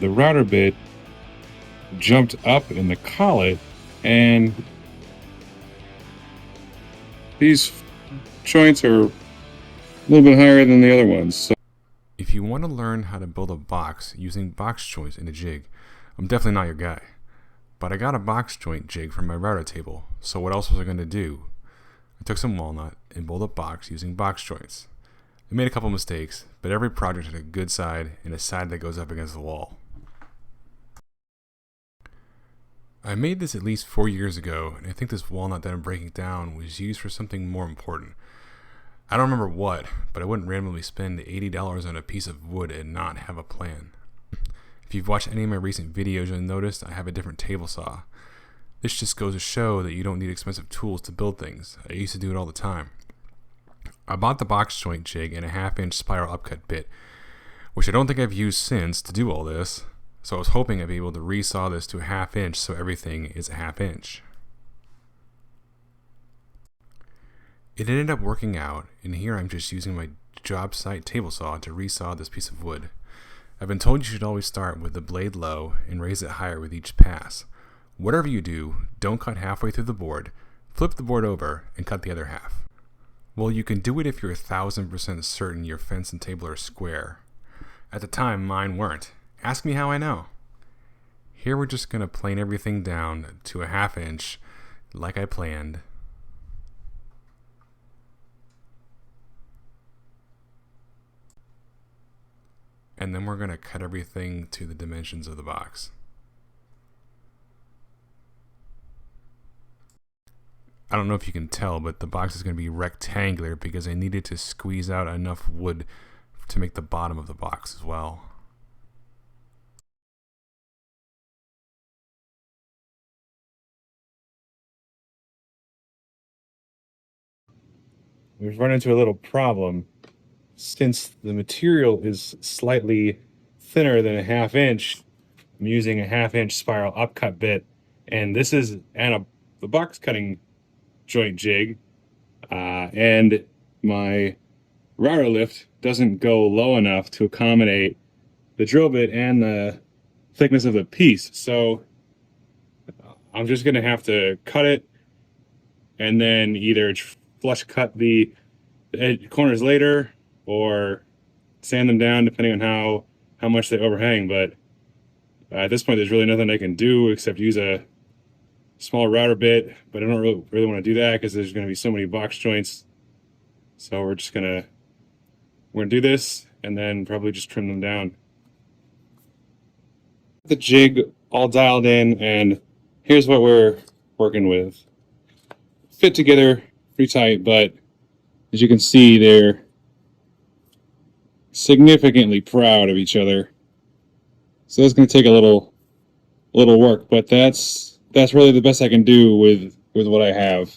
the router bit jumped up in the collet, and these joints are a little bit higher than the other ones. So if you want to learn how to build a box using box joints in a jig, I'm definitely not your guy. But I got a box joint jig for my router table, so what else was I going to do? I took some walnut and built a box using box joints. I made a couple mistakes, but every project has a good side and a side that goes up against the wall. I made this at least 4 years ago, and I think this walnut that I'm breaking down was used for something more important. I don't remember what, but I wouldn't randomly spend $80 on a piece of wood and not have a plan. If you've watched any of my recent videos, you'll notice I have a different table saw. This just goes to show that you don't need expensive tools to build things. I used to do it all the time. I bought the box joint jig and a 1/2-inch spiral upcut bit, which I don't think I've used since to do all this, so I was hoping I'd be able to resaw this to a 1/2 inch so everything is a 1/2 inch. It ended up working out, and here I'm just using my job site table saw to resaw this piece of wood. I've been told you should always start with the blade low and raise it higher with each pass. Whatever you do, don't cut halfway through the board, flip the board over, and cut the other half. Well, you can do it if you're 1000% certain your fence and table are square. At the time, mine weren't. Ask me how I know. Here we're just going to plane everything down to a 1/2 inch like I planned. And then we're going to cut everything to the dimensions of the box. I don't know if you can tell, but the box is going to be rectangular because I needed to squeeze out enough wood to make the bottom of the box as well. we've run into a little problem. Since the material is slightly thinner than a 1/2 inch, I'm using a 1/2 inch spiral upcut bit, and this is a box cutting joint jig, and my router lift doesn't go low enough to accommodate the drill bit and the thickness of the piece. So I'm just gonna have to cut it and then either flush cut the corners later or sand them down depending on how much they overhang. But at this point, there's really nothing I can do except use a small router bit, but I don't really want to do that because there's going to be so many box joints. So we're gonna do this and then probably just trim them down. The jig all dialed in, and here's what we're working with. Fit together pretty tight, but as you can see, they're significantly proud of each other. So that's going to take a little work, but that's really the best I can do with what I have.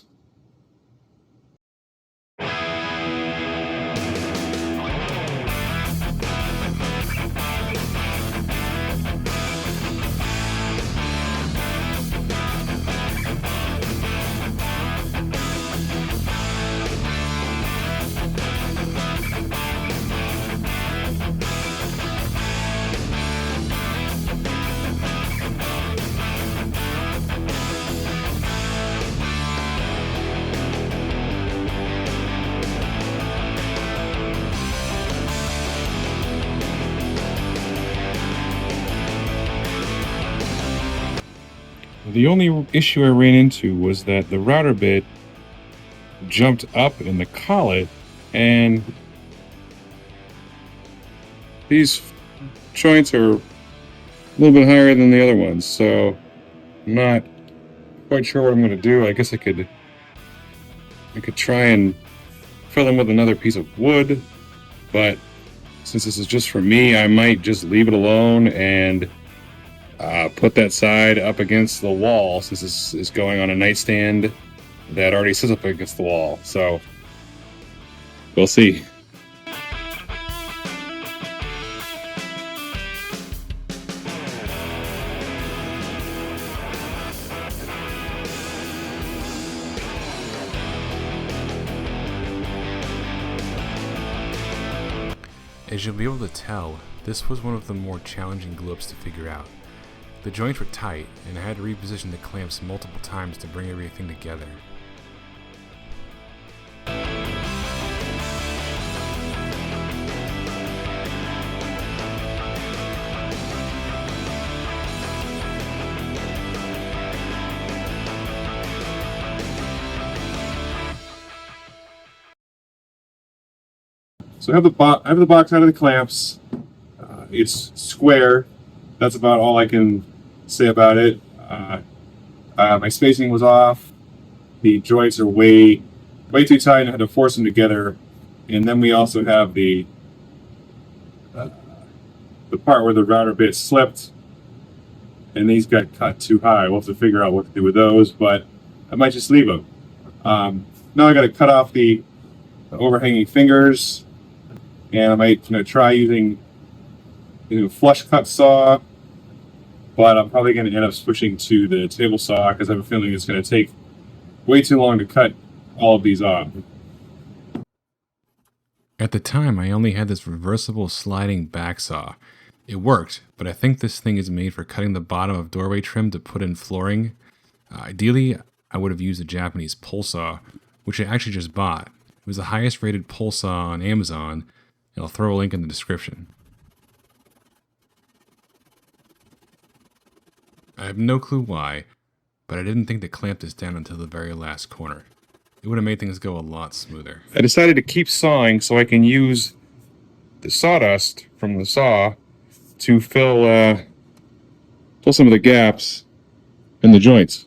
The only issue I ran into was that the router bit jumped up in the collet, and these joints are a little bit higher than the other ones, so I'm not quite sure what I'm going to do. I guess I could try and fill them with another piece of wood, but since this is just for me, I might just leave it alone and put that side up against the wall, since this is going on a nightstand that already sits up against the wall. So we'll see. As you'll be able to tell, This was one of the more challenging glue-ups to figure out. The joints were tight, and I had to reposition the clamps multiple times to bring everything together. So I have the box out of the clamps. It's square. That's about all I can say about it. My spacing was off. The joints are way too tight, and I had to force them together. And then we also have the part where the router bit slipped, and these got cut too high. We'll have to figure out what to do with those, but I might just leave them. Now I got to cut off the overhanging fingers, and I might try using a flush cut saw, but I'm probably going to end up switching to the table saw because I have a feeling it's going to take way too long to cut all of these off. At the time, I only had this reversible sliding back saw. It worked, but I think this thing is made for cutting the bottom of doorway trim to put in flooring. Ideally, I would have used a Japanese pole saw, which I actually just bought. It was the highest rated pole saw on Amazon, and I'll throw a link in the description. I have no clue why, but I didn't think to clamp this down until the very last corner. It would have made things go a lot smoother. I decided to keep sawing so I can use the sawdust from the saw to fill some of the gaps in the joints.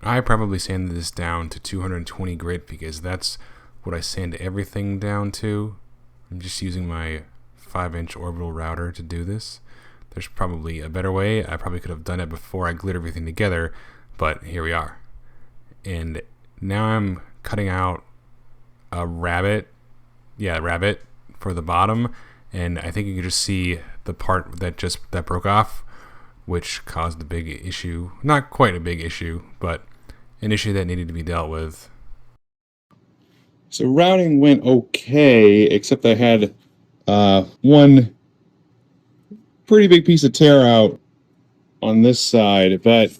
I probably sanded this down to 220 grit because that's what I sand everything down to. I'm just using my 5-inch orbital router to do this. There's probably a better way. I probably could have done it before I glued everything together, but here we are. And now I'm cutting out a rabbit for the bottom, and I think you can just see the part that broke off, which caused a big issue. Not quite a big issue, but an issue that needed to be dealt with. So routing went okay, except I had one pretty big piece of tear out on this side, but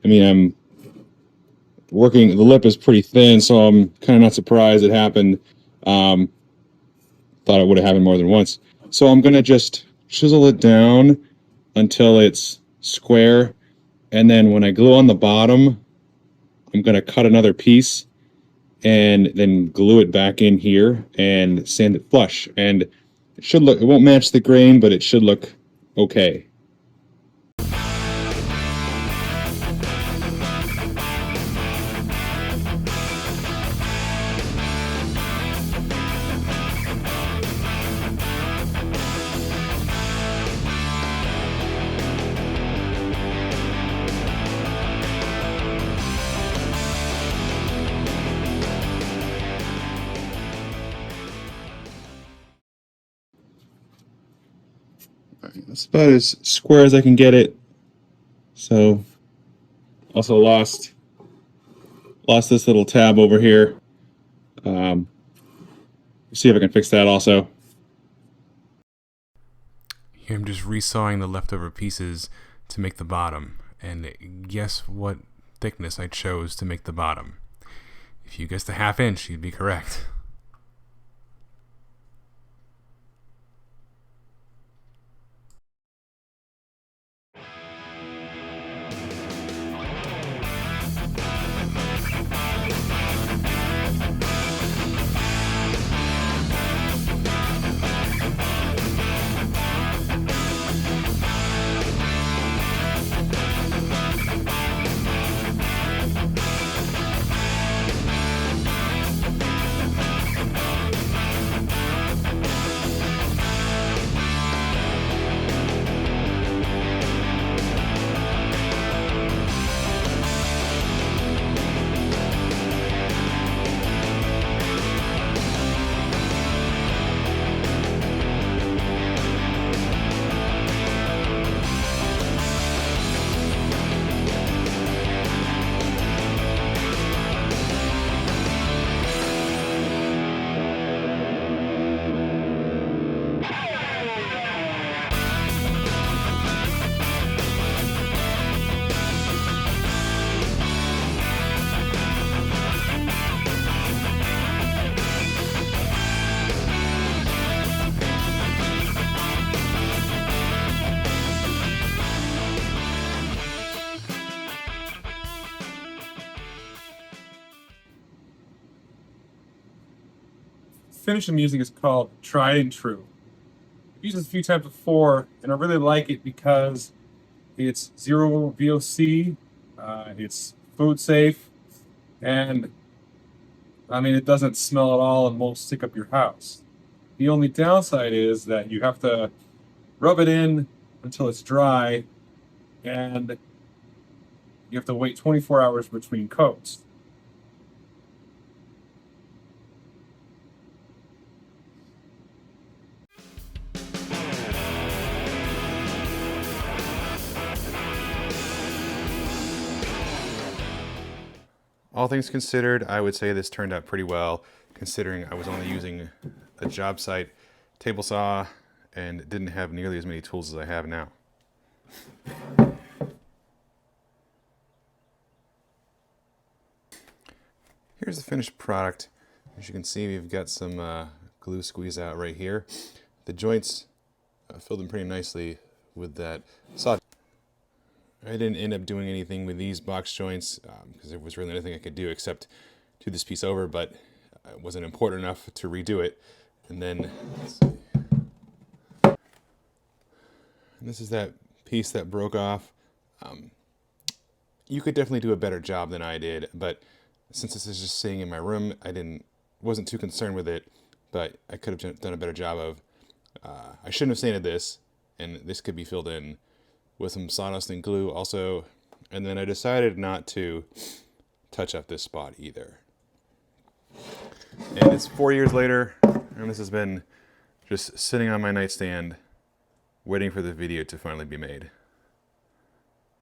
I mean, I'm working, the lip is pretty thin, so I'm kind of not surprised it happened. Thought it would have happened more than once. So I'm going to just chisel it down until it's square, and then when I glue on the bottom, I'm going to cut another piece and then glue it back in here and sand it flush. And it should look, it won't match the grain, but it should look okay. That's about as square as I can get it. So, also lost this little tab over here. See if I can fix that also. Here I'm just resawing the leftover pieces to make the bottom, and guess what thickness I chose to make the bottom. If you guessed a 1/2 inch, you'd be correct. finish I'm using is called Tried and True. I've used this a few times before, and I really like it because it's zero VOC, it's food safe, and I mean, it doesn't smell at all and won't stick up your house. The only downside is that you have to rub it in until it's dry, and you have to wait 24 hours between coats. All things considered, I would say this turned out pretty well, considering I was only using a job site table saw and didn't have nearly as many tools as I have now. Here's the finished product. As you can see, we've got some glue squeeze out right here. The joints filled in pretty nicely with that saw. I didn't end up doing anything with these box joints because there was really nothing I could do except do this piece over, but it wasn't important enough to redo it. And then, let's see. And this is that piece that broke off. You could definitely do a better job than I did, but since this is just sitting in my room, wasn't too concerned with it, but I could have done a better job of, I shouldn't have sanded this, and this could be filled in with some sawdust and glue also, and then I decided not to touch up this spot either. And it's 4 years later, and this has been just sitting on my nightstand waiting for the video to finally be made.